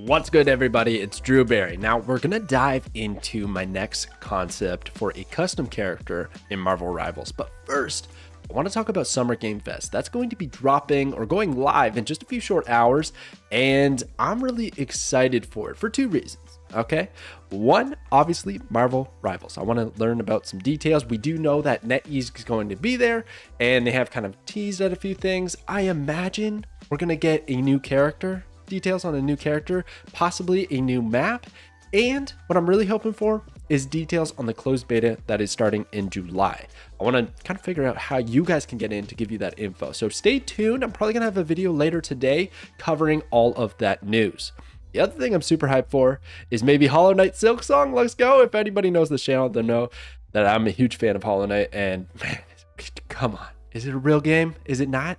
What's good, everybody? It's Drewberry. Now, we're going to dive into my next concept for a custom character in Marvel Rivals. But first, I want to talk about Summer Game Fest. That's going to be dropping or going live in just a few short hours, and I'm really excited for it for two reasons. Okay, one, obviously Marvel Rivals. I want to learn about some details. We do know that NetEase is going to be there, and they have kind of teased at a few things. I imagine we're going to get a new character, details on a new character, possibly a new map, and what I'm really hoping for is details on the closed beta that is starting in July. I want to kind of figure out how you guys can get in to give you that info. So stay tuned. I'm probably going to have a video later today covering all of that news. The other thing I'm super hyped for is maybe Hollow Knight Silksong. Let's go. If anybody knows the channel, they'll know that I'm a huge fan of Hollow Knight, and man, come on. Is it a real game? Is it not?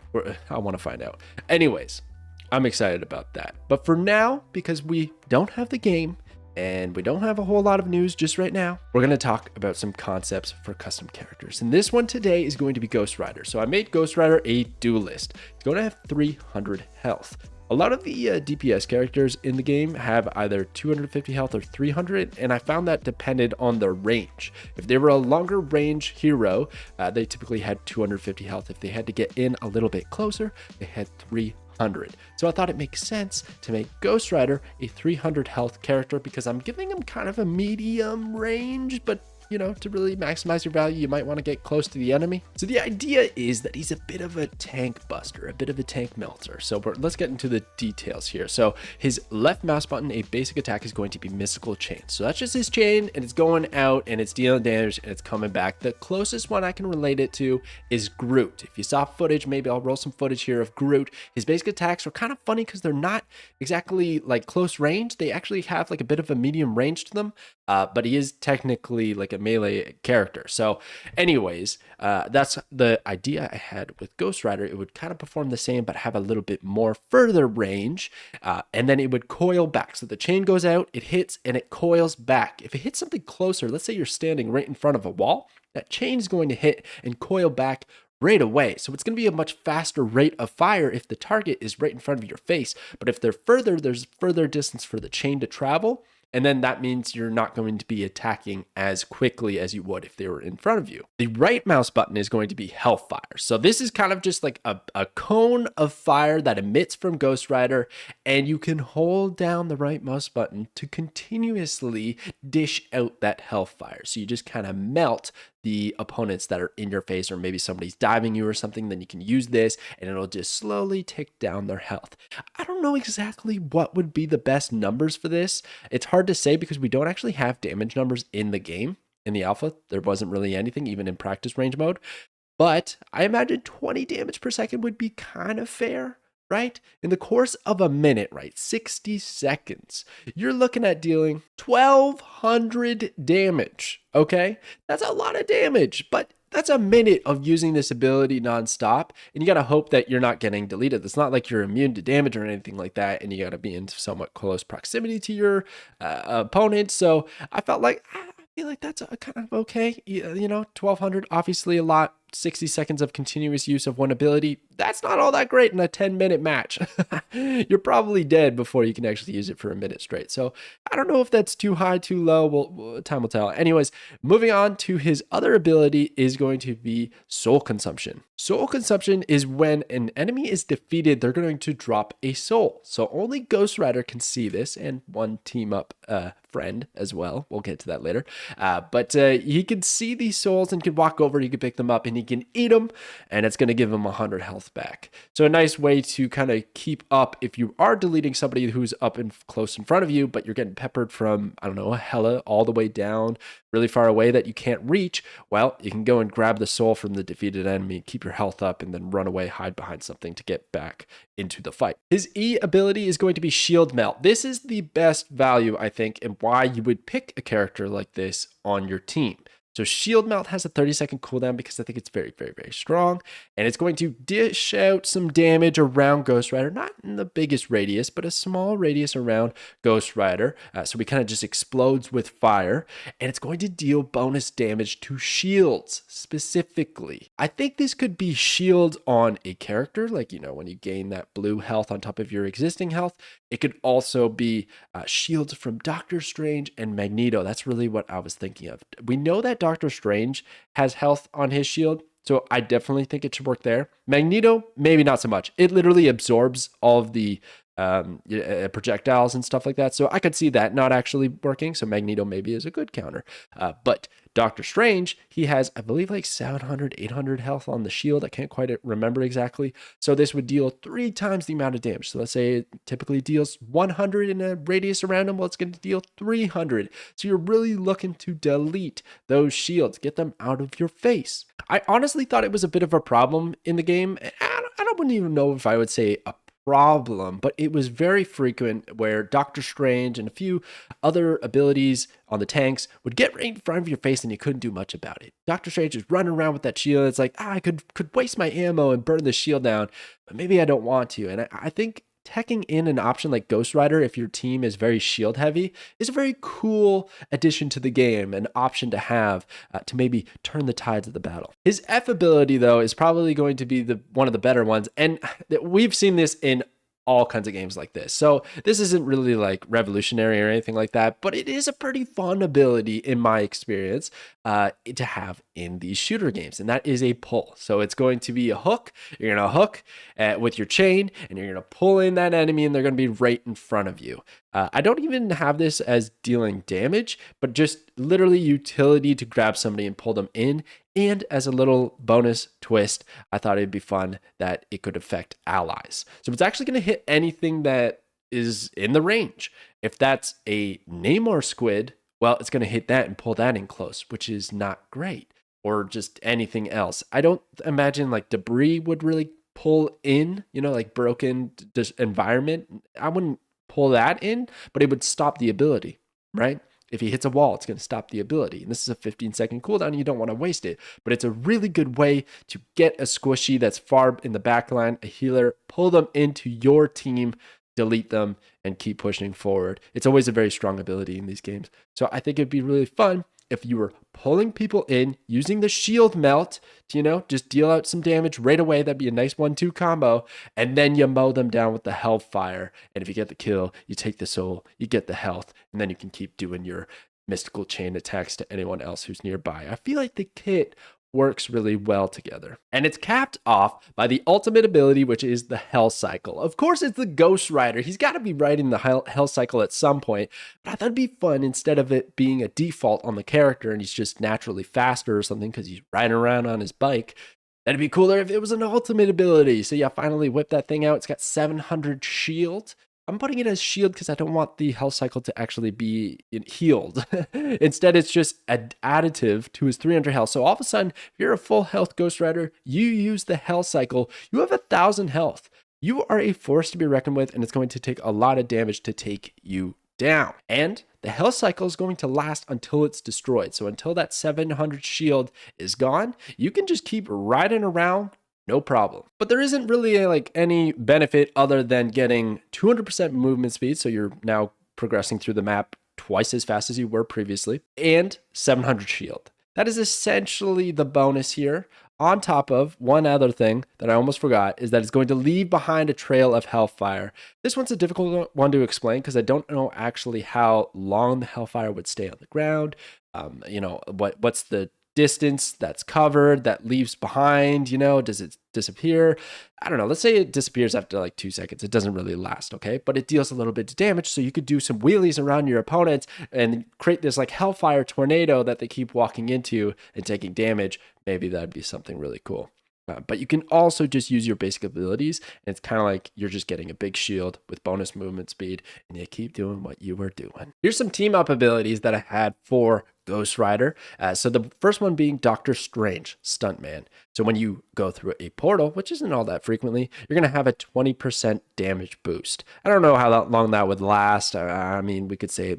I want to find out. Anyways, I'm excited about that. But for now, because we don't have the game and we don't have a whole lot of news just right now, we're going to talk about some concepts for custom characters. And this one today is going to be Ghost Rider. So I made Ghost Rider a duelist. He's going to have 300 health. A lot of the DPS characters in the game have either 250 health or 300, and I found that depended on their range. If they were a longer range hero, they typically had 250 health. If they had to get in a little bit closer, they had 300. So I thought it makes sense to make Ghost Rider a 300 health character because I'm giving him kind of a medium range, but you know, to really maximize your value, you might want to get close to the enemy. So the idea is that he's a bit of a tank buster, a bit of a tank melter. So let's get into the details here. So his left mouse button, a basic attack is going to be Mystical Chain. So that's just his chain, and it's going out and it's dealing damage and it's coming back. The closest one I can relate it to is Groot. If you saw footage, maybe I'll roll some footage here of Groot. His basic attacks are kind of funny because they're not exactly like close range. They actually have like a bit of a medium range to them, but he is technically like a melee character. So anyways, that's the idea I had with Ghost Rider. It would kind of perform the same but have a little bit more further range, and then it would coil back. So the chain goes out, it hits, and it coils back. If it hits something closer, let's say you're standing right in front of a wall, that chain is going to hit and coil back right away. So it's going to be a much faster rate of fire if the target is right in front of your face. But if they're further, there's further distance for the chain to travel. And then that means you're not going to be attacking as quickly as you would if they were in front of you. The right mouse button is going to be Hellfire. So this is kind of just like a cone of fire that emits from Ghost Rider, and you can hold down the right mouse button to continuously dish out that Hellfire. So you just kind of melt the opponents that are in your face, or maybe somebody's diving you or something, then you can use this and it'll just slowly tick down their health. I don't know exactly what would be the best numbers for this. It's hard to say because we don't actually have damage numbers in the game. In the alpha, there wasn't really anything, even in practice range mode. But I imagine 20 damage per second would be kind of fair, right? In the course of a minute, right? 60 seconds, you're looking at dealing 1,200 damage, okay? That's a lot of damage, but that's a minute of using this ability nonstop, and you gotta hope that you're not getting deleted. It's not like you're immune to damage or anything like that, and you gotta be in somewhat close proximity to your opponent. So I felt like, I feel like that's a kind of okay. You know, 1,200, obviously a lot. 60 seconds of continuous use of one ability, that's not all that great in a 10-minute match. You're probably dead before you can actually use it for a minute straight. So I don't know if that's too high, too low. Well, time will tell. Anyways, moving on to his other ability is going to be Soul Consumption. Soul Consumption is when an enemy is defeated, they're going to drop a soul. So only Ghost Rider can see this, and one team up friend as well. We'll get to that later. But he can see these souls and can walk over, he can pick them up, and he can eat them, and it's going to give him 100 health back. So a nice way to kind of keep up if you are deleting somebody who's up and close in front of you, but you're getting peppered from, I don't know, a Hela all the way down really far away that you can't reach. Well, you can go and grab the soul from the defeated enemy, keep your health up, and then run away, hide behind something to get back into the fight. His E ability is going to be Shield Melt. This is the best value, I think, and why you would pick a character like this on your team. So Shield Melt has a 30-second cooldown because I think it's very, very, very strong. And it's going to dish out some damage around Ghost Rider, not in the biggest radius, but a small radius around Ghost Rider. So he kind of just explodes with fire. And it's going to deal bonus damage to shields specifically. I think this could be shield on a character, like, you know, when you gain that blue health on top of your existing health. It could also be shields from Doctor Strange and Magneto. That's really what I was thinking of. We know that Doctor Strange has health on his shield, so I definitely think it should work there. Magneto, maybe not so much. It literally absorbs all of the projectiles and stuff like that. So I could see that not actually working. So Magneto maybe is a good counter. But Doctor Strange, he has, I believe, like 700, 800 health on the shield. I can't quite remember exactly. So this would deal 3 times the amount of damage. So let's say it typically deals 100 in a radius around him. Well, it's going to deal 300. So you're really looking to delete those shields, get them out of your face. I honestly thought it was a bit of a problem in the game. I wouldn't even know if I would say a problem, but it was very frequent where Doctor Strange and a few other abilities on the tanks would get right in front of your face and you couldn't do much about it. Doctor Strange is running around with that shield. It's like, I could waste my ammo and burn the shield down, but maybe I don't want to. And I think teching in an option like Ghost Rider, if your team is very shield heavy, is a very cool addition to the game, an option to have to maybe turn the tides of the battle. His F ability, though, is probably going to be one of the better ones, and we've seen this in all kinds of games like this. So this isn't really like revolutionary or anything like that, but it is a pretty fun ability in my experience to have in these shooter games, and that is a pull. So it's going to be a hook. You're going to hook with your chain, and you're going to pull in that enemy, and they're going to be right in front of you. I don't even have this as dealing damage, but just literally utility to grab somebody and pull them in. And as a little bonus twist, I thought it'd be fun that it could affect allies. So it's actually going to hit anything that is in the range. If that's a Namor squid, well, it's going to hit that and pull that in close, which is not great. Or just anything else. I don't imagine like debris would really pull in, like broken environment. I wouldn't pull that in, but it would stop the ability, right? If he hits a wall, it's going to stop the ability. And this is a 15-second cooldown, and you don't want to waste it. But it's a really good way to get a squishy that's far in the back line, a healer, pull them into your team, delete them, and keep pushing forward. It's always a very strong ability in these games. So I think it'd be really fun if you were pulling people in, using the shield melt to, just deal out some damage right away. That'd be a nice 1-2 combo. And then you mow them down with the hellfire. And if you get the kill, you take the soul, you get the health, and then you can keep doing your mystical chain attacks to anyone else who's nearby. I feel like the kit works really well together. And it's capped off by the ultimate ability, which is the Hell Cycle. Of course, it's the Ghost Rider. He's got to be riding the Hell Cycle at some point, but I thought it'd be fun instead of it being a default on the character and he's just naturally faster or something because he's riding around on his bike. That'd be cooler if it was an ultimate ability. So yeah, finally whip that thing out. It's got 700 shield. I'm putting it as shield because I don't want the health cycle to actually be healed. Instead, it's just additive to his 300 health. So all of a sudden, if you're a full health Ghost Rider, you use the health cycle, you have 1,000 health. You are a force to be reckoned with, and it's going to take a lot of damage to take you down. And the health cycle is going to last until it's destroyed. So until that 700 shield is gone, you can just keep riding around, no problem. But there isn't really any benefit other than getting 200% movement speed. So you're now progressing through the map twice as fast as you were previously, and 700 shield. That is essentially the bonus here. On top of one other thing that I almost forgot is that it's going to leave behind a trail of hellfire. This one's a difficult one to explain because I don't know actually how long the hellfire would stay on the ground. What's the distance that's covered that leaves behind, does it disappear? I don't know. Let's say it disappears after 2 seconds. It doesn't really last, okay? But it deals a little bit of damage, so you could do some wheelies around your opponents and create this hellfire tornado that they keep walking into and taking damage. Maybe that'd be something really cool. But you can also just use your basic abilities, and it's kind of like you're just getting a big shield with bonus movement speed, and you keep doing what you were doing. Here's some team up abilities that I had for Ghost Rider. So the first one being Doctor Strange, Stuntman. So when you go through a portal, which isn't all that frequently, you're going to have a 20% damage boost. I don't know how long that would last. I mean, we could say,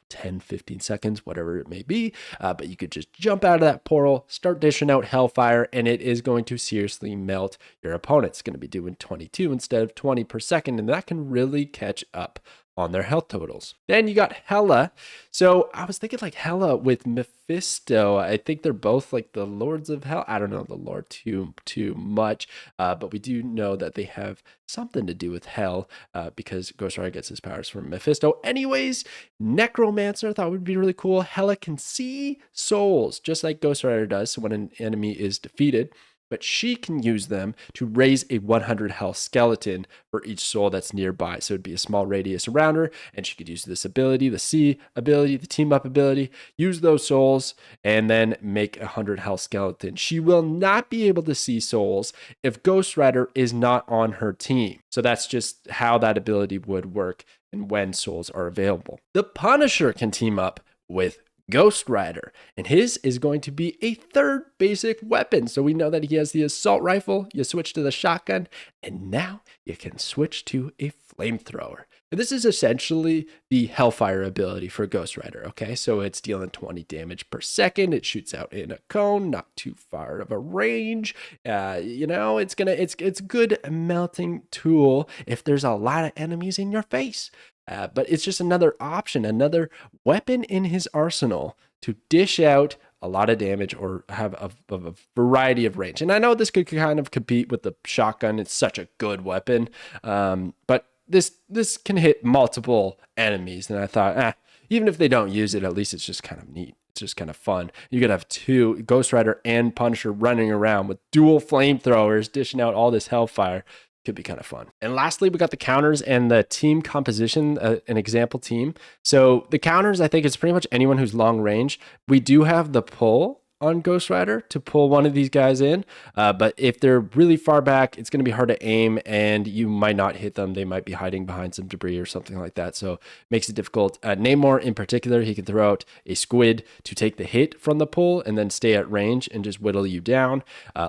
10, 15 seconds, whatever it may be. But you could just jump out of that portal, start dishing out hellfire, and it is going to seriously melt your opponent. It's going to be doing 22 instead of 20 per second, and that can really catch up on their health totals. Then you got Hela. So I was thinking like Hela with Mephisto. I think they're both like the lords of hell. I don't know the lore too much, but we do know that they have something to do with hell because Ghost Rider gets his powers from Mephisto. Anyways, Necromancer I thought would be really cool. Hela can see souls just like Ghost Rider does. So when an enemy is defeated, but she can use them to raise a 100 health skeleton for each soul that's nearby. So it'd be a small radius around her, and she could use this ability, the C ability, the team up ability, use those souls, and then make a 100 health skeleton. She will not be able to see souls if Ghost Rider is not on her team. So that's just how that ability would work and when souls are available. The Punisher can team up with Ghost Rider, and his is going to be a third basic weapon. So we know that he has the assault rifle, you switch to the shotgun, and now you can switch to a flamethrower. And this is essentially the Hellfire ability for Ghost Rider, okay? So it's dealing 20 damage per second. It shoots out in a cone, not too far of a range. It's a good melting tool if there's a lot of enemies in your face. But it's just another option, another weapon in his arsenal to dish out a lot of damage or have a variety of range. And I know this could kind of compete with the shotgun. It's such a good weapon. But this can hit multiple enemies. And I thought, even if they don't use it, at least it's just kind of neat. It's just kind of fun. You could have two, Ghost Rider and Punisher, running around with dual flamethrowers, dishing out all this hellfire. Could be kind of fun. And lastly, we got the counters and the team composition, an example team. So the counters, I think it's pretty much anyone who's long range. We do have the pull on Ghost Rider to pull one of these guys in. But if they're really far back, it's going to be hard to aim and you might not hit them. They might be hiding behind some debris or something like that. So it makes it difficult. Namor in particular, he can throw out a squid to take the hit from the pull and then stay at range and just whittle you down.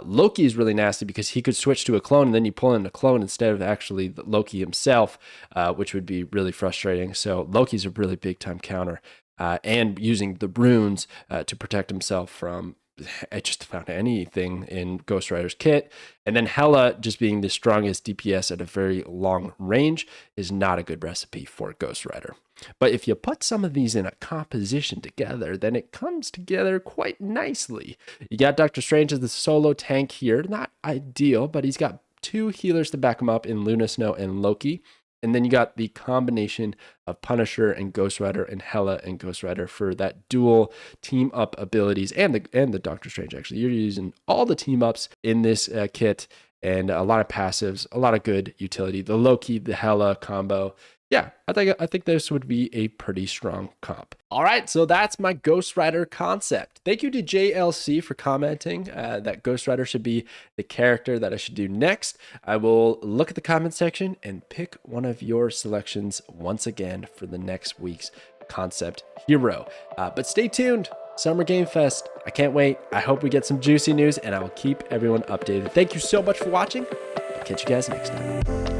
Loki is really nasty because he could switch to a clone and then you pull in a clone instead of actually Loki himself, which would be really frustrating. So Loki's a really big time counter. And using the runes to protect himself from just about anything in Ghost Rider's kit. And then Hela just being the strongest DPS at a very long range is not a good recipe for Ghost Rider. But if you put some of these in a composition together, then it comes together quite nicely. You got Doctor Strange as the solo tank here. Not ideal, but he's got two healers to back him up in Luna Snow and Loki. And then you got the combination of Punisher and Ghost Rider and Hela and Ghost Rider for that dual team up abilities and the Doctor Strange. Actually, you're using all the team ups in this kit and a lot of passives, a lot of good utility. The Loki, the Hela combo. Yeah, I think this would be a pretty strong comp. All right, so that's my Ghost Rider concept. Thank you to JLC for commenting that Ghost Rider should be the character that I should do next. I will look at the comment section and pick one of your selections once again for the next week's concept hero. But stay tuned. Summer Game Fest. I can't wait. I hope we get some juicy news and I will keep everyone updated. Thank you so much for watching. I'll catch you guys next time.